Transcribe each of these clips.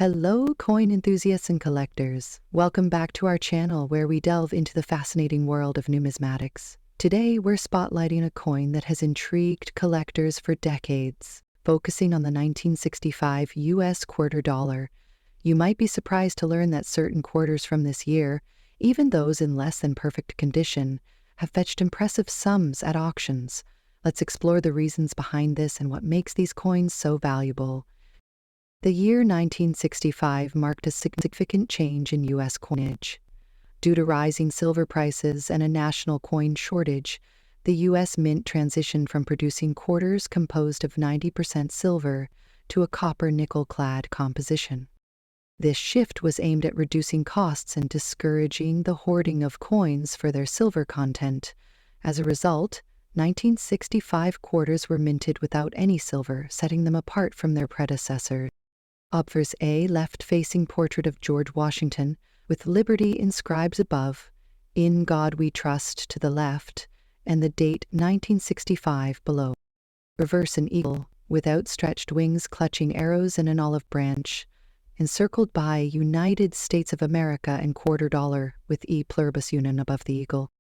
Hello, coin enthusiasts and collectors. Welcome back to our channel where we delve into the fascinating world of numismatics. Today, we're spotlighting a coin that has intrigued collectors for decades, focusing on the 1965 US quarter dollar. You might be surprised to learn that certain quarters from this year, even those in less than perfect condition, have fetched impressive sums at auctions. Let's explore the reasons behind this and what makes these coins so valuable. The year 1965 marked a significant change in U.S. coinage. Due to rising silver prices and a national coin shortage, the U.S. Mint transitioned from producing quarters composed of 90% silver to a copper-nickel-clad composition. This shift was aimed at reducing costs and discouraging the hoarding of coins for their silver content. As a result, 1965 quarters were minted without any silver, setting them apart from their predecessors. Obverse A left-facing portrait of George Washington, with Liberty inscribed above, "In God We Trust" to the left, and the date 1965 below. Reverse an eagle, with outstretched wings clutching arrows and an olive branch, encircled by United States of America and quarter dollar, with E pluribus unum above the eagle.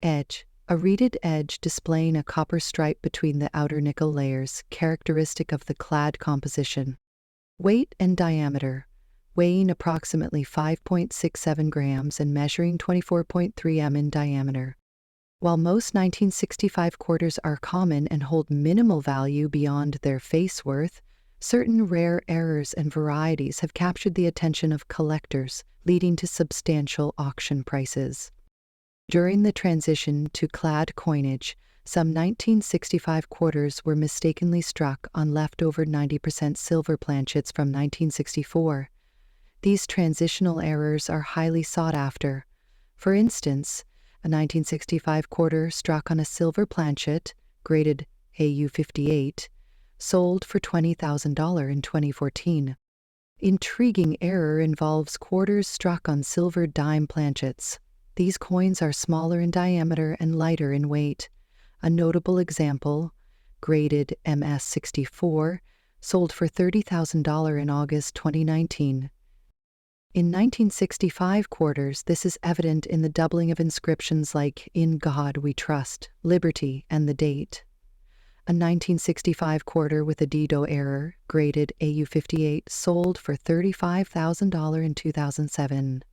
Edge, a reeded edge displaying a copper stripe between the outer nickel layers, characteristic of the clad composition. Weight and diameter, weighing approximately 5.67 grams and measuring 24.3 m in diameter. While most 1965 quarters are common and hold minimal value beyond their face worth, certain rare errors and varieties have captured the attention of collectors, leading to substantial auction prices. During the transition to clad coinage, some 1965 quarters were mistakenly struck on leftover 90% silver planchets from 1964. These transitional errors are highly sought after. For instance, a 1965 quarter struck on a silver planchet, graded AU58, sold for $20,000 in 2014. Intriguing error involves quarters struck on silver dime planchets. These coins are smaller in diameter and lighter in weight. A notable example, graded MS64, sold for $30,000 in August 2019. In 1965 quarters, this is evident in the doubling of inscriptions like "In God We Trust," "Liberty," and the date. A 1965 quarter with a Dido error, graded AU58, sold for $35,000 in 2007.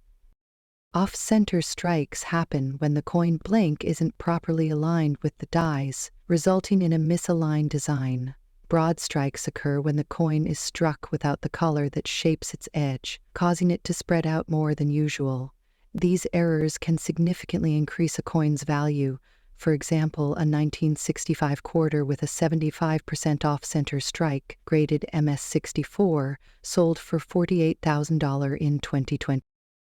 Off-center strikes happen when the coin blank isn't properly aligned with the dies, resulting in a misaligned design. Broad strikes occur when the coin is struck without the color that shapes its edge, causing it to spread out more than usual. These errors can significantly increase a coin's value. For example, a 1965 quarter with a 75% off-center strike, graded MS64, sold for $48,000 in 2020.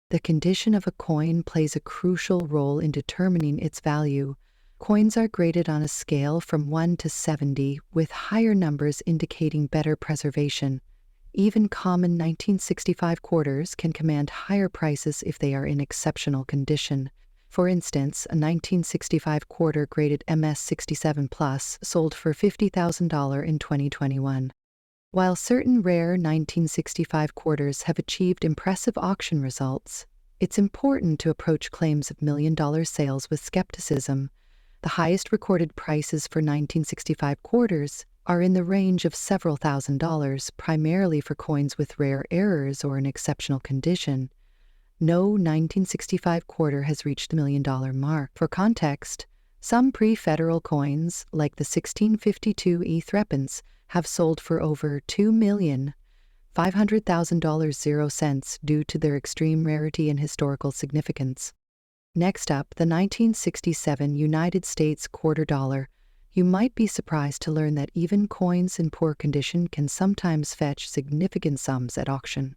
The condition of a coin plays a crucial role in determining its value. Coins are graded on a scale from 1 to 70, with higher numbers indicating better preservation. Even common 1965 quarters can command higher prices if they are in exceptional condition. For instance, a 1965 quarter graded MS67 Plus sold for $50,000 in 2021. While certain rare 1965 quarters have achieved impressive auction results, it's important to approach claims of million-dollar sales with skepticism. The highest recorded prices for 1965 quarters are in the range of several $1,000s, primarily for coins with rare errors or in exceptional condition. No 1965 quarter has reached the million-dollar mark. For context, some pre-federal coins, like the 1652 E threepence, have sold for over $2,500,000 due to their extreme rarity and historical significance. Next up, the 1967 United States quarter dollar. You might be surprised to learn that even coins in poor condition can sometimes fetch significant sums at auction.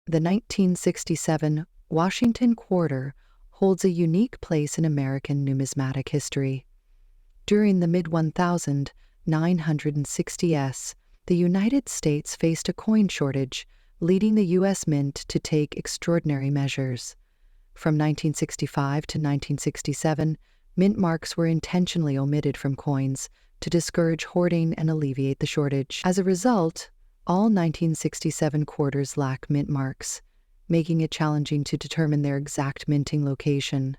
The 1967 Washington quarter holds a unique place in American numismatic history. During the mid-1960s, the United States faced a coin shortage, leading the U.S. Mint to take extraordinary measures. From 1965 to 1967, mint marks were intentionally omitted from coins to discourage hoarding and alleviate the shortage. As a result, All 1967 quarters lack mint marks, making it challenging to determine their exact minting location.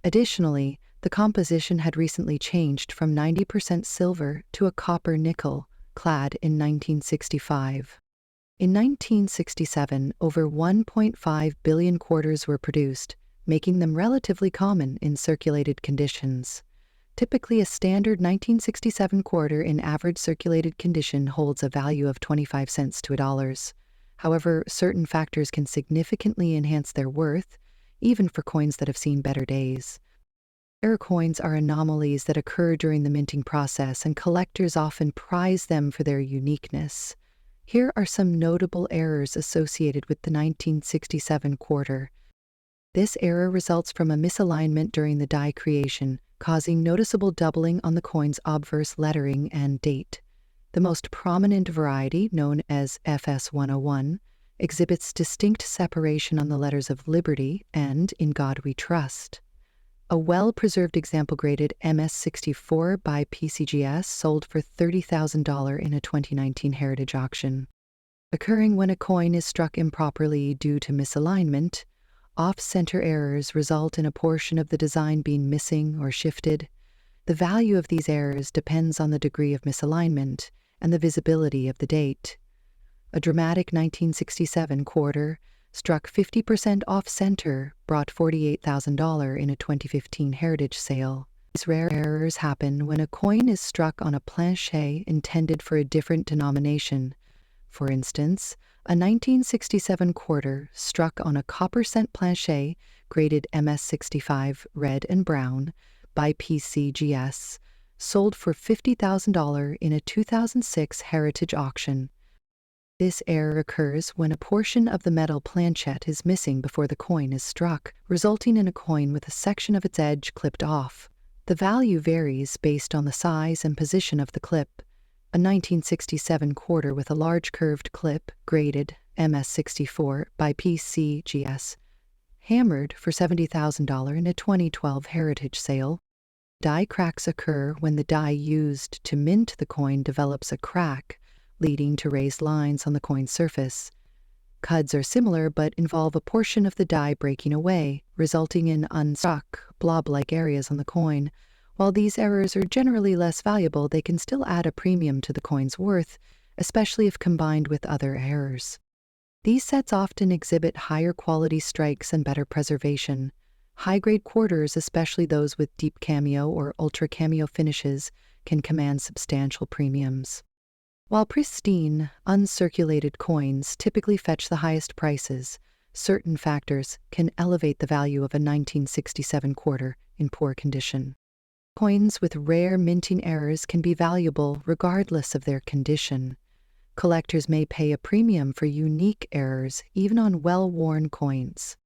Additionally, the composition had recently changed from 90% silver to a copper nickel, clad in 1965. In 1967, over 1.5 billion quarters were produced, making them relatively common in circulated conditions. Typically, a standard 1967 quarter in average circulated condition holds a value of 25 cents to $1. However, certain factors can significantly enhance their worth, even for coins that have seen better days. Error coins are anomalies that occur during the minting process, and collectors often prize them for their uniqueness. Here are some notable errors associated with the 1967 quarter. This error results from a misalignment during the die creation, causing noticeable doubling on the coin's obverse lettering and date. The most prominent variety, known as FS101, exhibits distinct separation on the letters of Liberty and In God We Trust. A well-preserved example graded MS64 by PCGS sold for $30,000 in a 2019 Heritage auction. Occurring when a coin is struck improperly due to misalignment, off-center errors result in a portion of the design being missing or shifted. The value of these errors depends on the degree of misalignment and the visibility of the date. A dramatic 1967 quarter, struck 50% off-center, brought $48,000 in a 2015 Heritage sale. These rare errors happen when a coin is struck on a planchet intended for a different denomination. For instance, a 1967 quarter struck on a copper cent planchet graded MS65 red and brown by PCGS sold for $50,000 in a 2006 Heritage auction. This error occurs when a portion of the metal planchet is missing before the coin is struck, resulting in a coin with a section of its edge clipped off. The value varies based on the size and position of the clip. A 1967 quarter with a large curved clip, graded MS64 by PCGS, hammered for $70,000 in a 2012 Heritage sale. Die cracks occur when the die used to mint the coin develops a crack, leading to raised lines on the coin's surface. Cuds are similar but involve a portion of the die breaking away, resulting in unstruck, blob-like areas on the coin. While these errors are generally less valuable, they can still add a premium to the coin's worth, especially if combined with other errors. These sets often exhibit higher quality strikes and better preservation. High-grade quarters, especially those with deep cameo or ultra cameo finishes, can command substantial premiums. While pristine, uncirculated coins typically fetch the highest prices, certain factors can elevate the value of a 1967 quarter in poor condition. Coins with rare minting errors can be valuable regardless of their condition. Collectors may pay a premium for unique errors even on well-worn coins.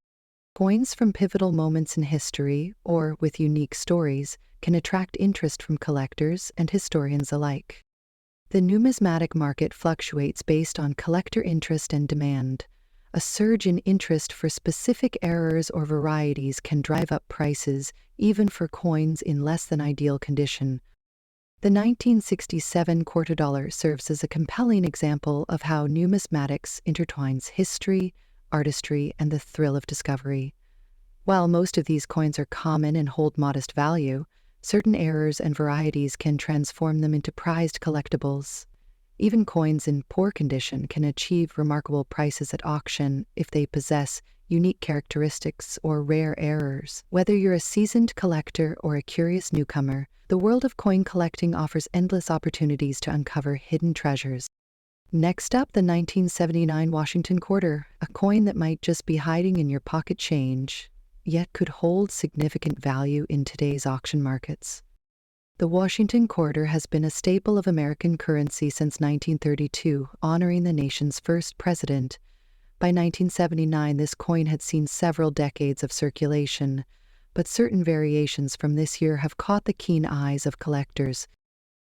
Coins from pivotal moments in history or with unique stories can attract interest from collectors and historians alike. The numismatic market fluctuates based on collector interest and demand. A surge in interest for specific errors or varieties can drive up prices, even for coins in less than ideal condition. The 1967 quarter dollar serves as a compelling example of how numismatics intertwines history, artistry, and the thrill of discovery. While most of these coins are common and hold modest value, certain errors and varieties can transform them into prized collectibles. Even coins in poor condition can achieve remarkable prices at auction if they possess unique characteristics or rare errors. Whether you're a seasoned collector or a curious newcomer, the world of coin collecting offers endless opportunities to uncover hidden treasures. Next up, the 1979 Washington quarter, a coin that might just be hiding in your pocket change, yet could hold significant value in today's auction markets. The Washington quarter has been a staple of American currency since 1932, honoring the nation's first president. By 1979, this coin had seen several decades of circulation, but certain variations from this year have caught the keen eyes of collectors.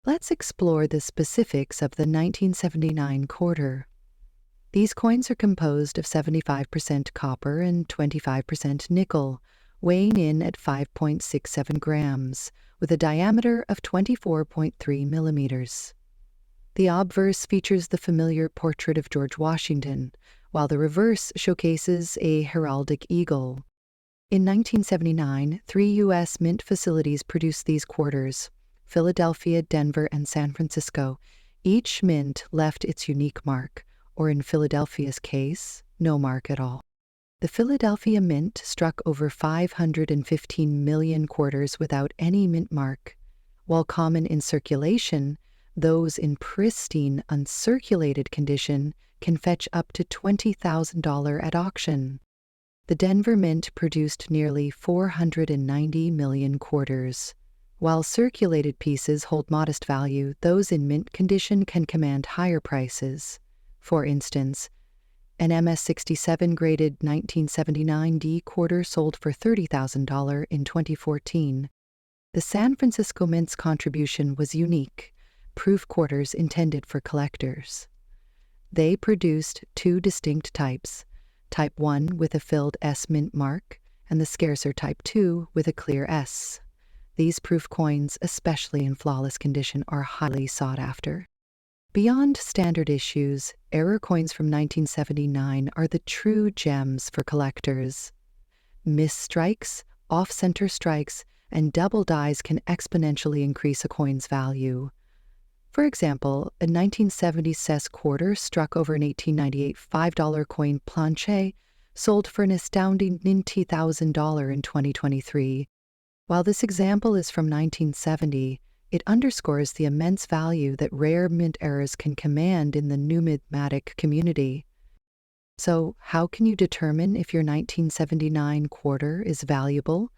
Let's explore the specifics of the 1979 quarter. These coins are composed of 75% copper and 25% nickel, weighing in at 5.67 grams, with a diameter of 24.3 millimeters. The obverse features the familiar portrait of George Washington, while the reverse showcases a heraldic eagle. In 1979, 3 U.S. mint facilities produced these quarters: Philadelphia, Denver, and San Francisco. Each mint left its unique mark, or in Philadelphia's case, no mark at all. The Philadelphia Mint struck over 515 million quarters without any mint mark. While common in circulation, those in pristine, uncirculated condition can fetch up to $20,000 at auction. The Denver Mint produced nearly 490 million quarters. While circulated pieces hold modest value, those in mint condition can command higher prices. For instance, an MS-67 graded 1979 D quarter sold for $30,000 in 2014. The San Francisco Mint's contribution was unique: proof quarters intended for collectors. They produced 2 distinct types: Type 1 with a filled S mint mark, and the scarcer Type 2 with a clear S. These proof coins, especially in flawless condition, are highly sought after. Beyond standard issues, error coins from 1979 are the true gems for collectors. Misstrikes, off-center strikes, and double dies can exponentially increase a coin's value. For example, a 1970 cess quarter struck over an 1898 $5 coin planche sold for an astounding $90,000 in 2023. While this example is from 1970, it underscores the immense value that rare mint errors can command in the numismatic community. So, how can you determine if your 1979 quarter is valuable?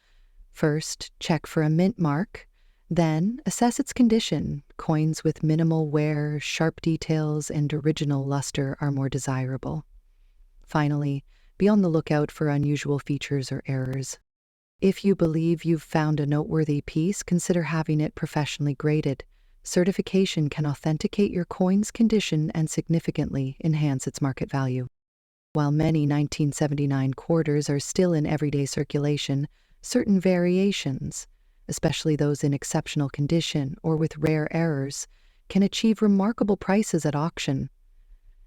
First, check for a mint mark. Then, assess its condition. Coins with minimal wear, sharp details, and original luster are more desirable. Finally, be on the lookout for unusual features or errors. If you believe you've found a noteworthy piece, consider having it professionally graded. Certification can authenticate your coin's condition and significantly enhance its market value. While many 1979 quarters are still in everyday circulation, certain variations, especially those in exceptional condition or with rare errors, can achieve remarkable prices at auction.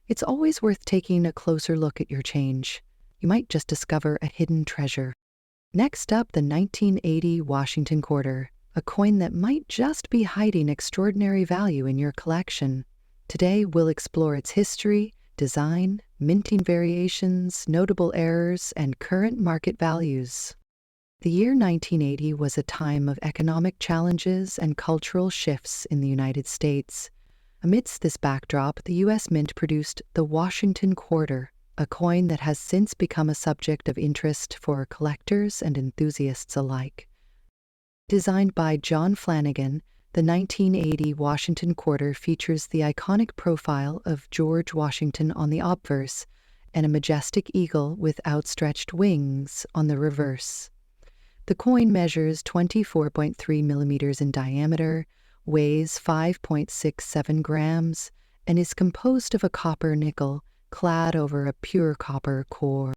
It's always worth taking a closer look at your change. You might just discover a hidden treasure. Next up, the 1980 Washington quarter, a coin that might just be hiding extraordinary value in your collection. Today, we'll explore its history, design, minting variations, notable errors, and current market values. The year 1980 was a time of economic challenges and cultural shifts in the United States. Amidst this backdrop, the U.S. Mint produced the Washington Quarter, a coin that has since become a subject of interest for collectors and enthusiasts alike. Designed by John Flanagan, the 1980 Washington Quarter features the iconic profile of George Washington on the obverse and a majestic eagle with outstretched wings on the reverse. The coin measures 24.3 millimeters in diameter, weighs 5.67 grams, and is composed of a copper nickel clad over a pure copper core.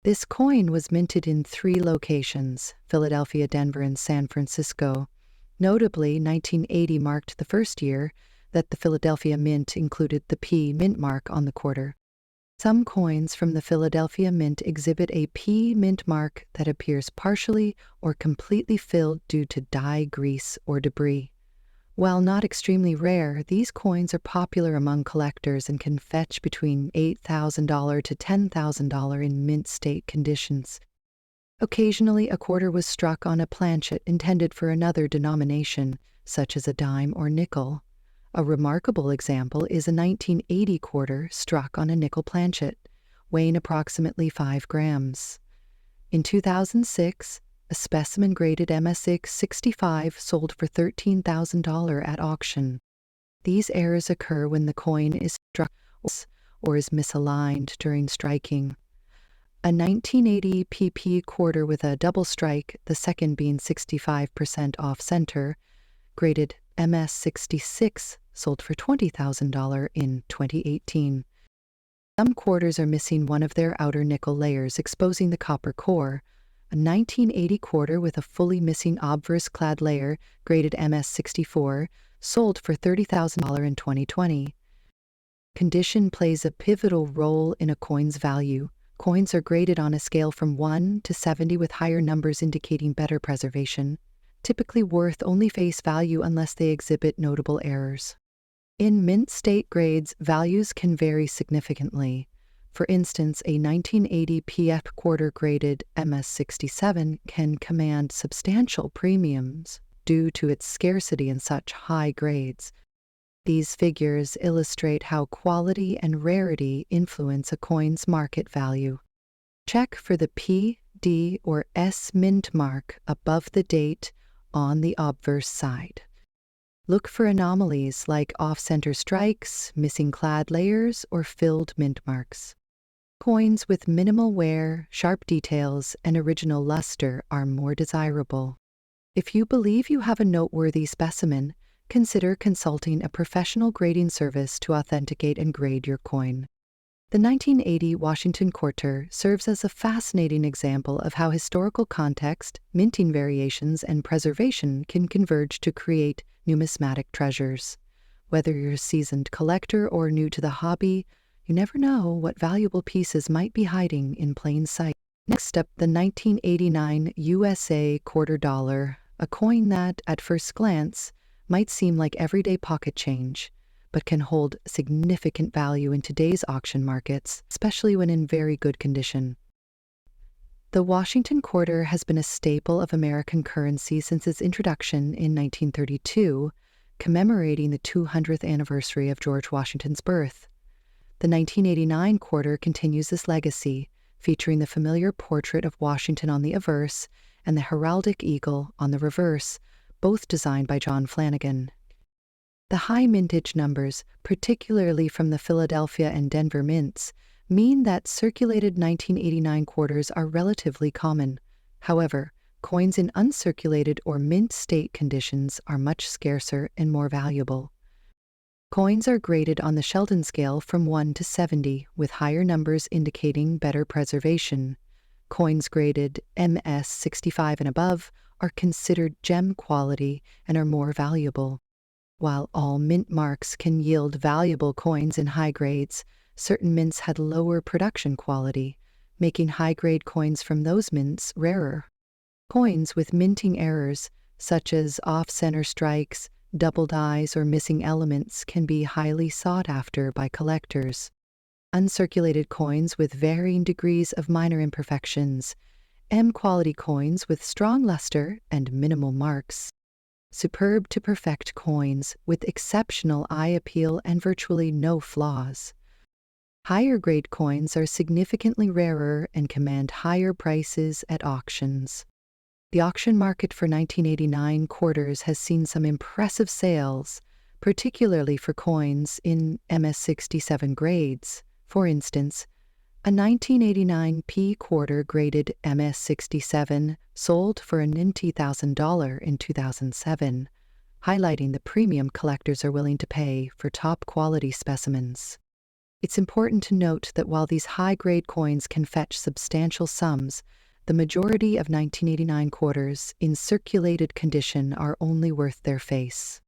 This coin was minted in 3 locations: Philadelphia, Denver, and San Francisco. Notably, 1980 marked the first year that the Philadelphia Mint included the P mint mark on the quarter. Some coins from the Philadelphia Mint exhibit a P mint mark that appears partially or completely filled due to dye, grease, or debris. While not extremely rare, these coins are popular among collectors and can fetch between $8,000 to $10,000 in mint state conditions. Occasionally, a quarter was struck on a planchet intended for another denomination, such as a dime or nickel. A remarkable example is a 1980 quarter struck on a nickel planchet, weighing approximately 5 grams. In 2006, a specimen graded MS-65 sold for $13,000 at auction. These errors occur when the coin is struck or is misaligned during striking. A 1980 PP quarter with a double strike, the second being 65% off-center, graded MS-66, sold for $20,000 in 2018. Some quarters are missing one of their outer nickel layers, exposing the copper core. A 1980 quarter with a fully missing obverse-clad layer, graded MS-64, sold for $30,000 in 2020. Condition plays a pivotal role in a coin's value. Coins are graded on a scale from 1 to 70, with higher numbers indicating better preservation, typically worth only face value unless they exhibit notable errors. In mint state grades, values can vary significantly. For instance, a 1980 PF quarter graded MS67 can command substantial premiums due to its scarcity in such high grades. These figures illustrate how quality and rarity influence a coin's market value. Check for the P, D, or S mint mark above the date on the obverse side. Look for anomalies like off-center strikes, missing clad layers, or filled mint marks. Coins with minimal wear, sharp details, and original luster are more desirable. If you believe you have a noteworthy specimen, consider consulting a professional grading service to authenticate and grade your coin. The 1980 Washington Quarter serves as a fascinating example of how historical context, minting variations, and preservation can converge to create numismatic treasures. Whether you're a seasoned collector or new to the hobby, you never know what valuable pieces might be hiding in plain sight. Next up, the 1989 USA quarter dollar, a coin that, at first glance, might seem like everyday pocket change, but can hold significant value in today's auction markets, especially when in very good condition. The Washington quarter has been a staple of American currency since its introduction in 1932, commemorating the 200th anniversary of George Washington's birth. The 1989 quarter continues this legacy, featuring the familiar portrait of Washington on the obverse and the heraldic eagle on the reverse, both designed by John Flanagan. The high mintage numbers, particularly from the Philadelphia and Denver mints, mean that circulated 1989 quarters are relatively common. However, coins in uncirculated or mint state conditions are much scarcer and more valuable. Coins are graded on the Sheldon scale from 1 to 70, with higher numbers indicating better preservation. Coins graded MS65 and above are considered gem quality and are more valuable. While all mint marks can yield valuable coins in high grades, certain mints had lower production quality, making high-grade coins from those mints rarer. Coins with minting errors, such as off-center strikes, double dyes, or missing elements, can be highly sought after by collectors. Uncirculated coins with varying degrees of minor imperfections, M-quality coins with strong luster and minimal marks. Superb to perfect coins with exceptional eye appeal and virtually no flaws. Higher grade coins are significantly rarer and command higher prices at auctions. The auction market for 1989 quarters has seen some impressive sales, particularly for coins in MS67 grades. For instance, a 1989 P quarter graded MS67 sold for a $90,000 in 2007, highlighting the premium collectors are willing to pay for top-quality specimens. It's important to note that while these high-grade coins can fetch substantial sums, the majority of 1989 quarters in circulated condition are only worth their face.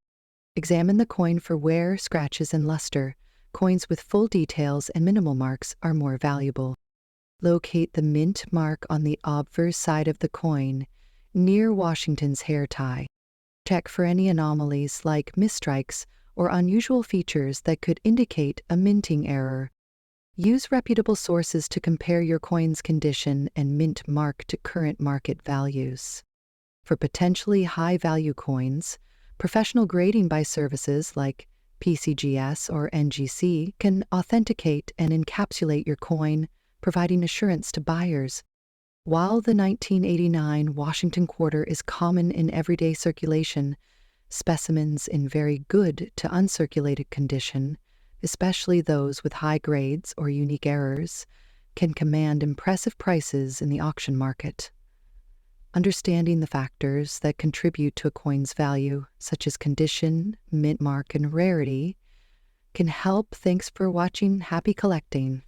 Examine the coin for wear, scratches, and luster. Coins with full details and minimal marks are more valuable. Locate the mint mark on the obverse side of the coin, near Washington's hair tie. Check for any anomalies like misstrikes or unusual features that could indicate a minting error. Use reputable sources to compare your coin's condition and mint mark to current market values. For potentially high-value coins, professional grading by services like PCGS or NGC can authenticate and encapsulate your coin, providing assurance to buyers. While the 1989 Washington quarter is common in everyday circulation, specimens in very good to uncirculated condition, especially those with high grades or unique errors, can command impressive prices in the auction market. Understanding the factors that contribute to a coin's value, such as condition, mint mark, and rarity, can help. Thanks for watching. Happy collecting!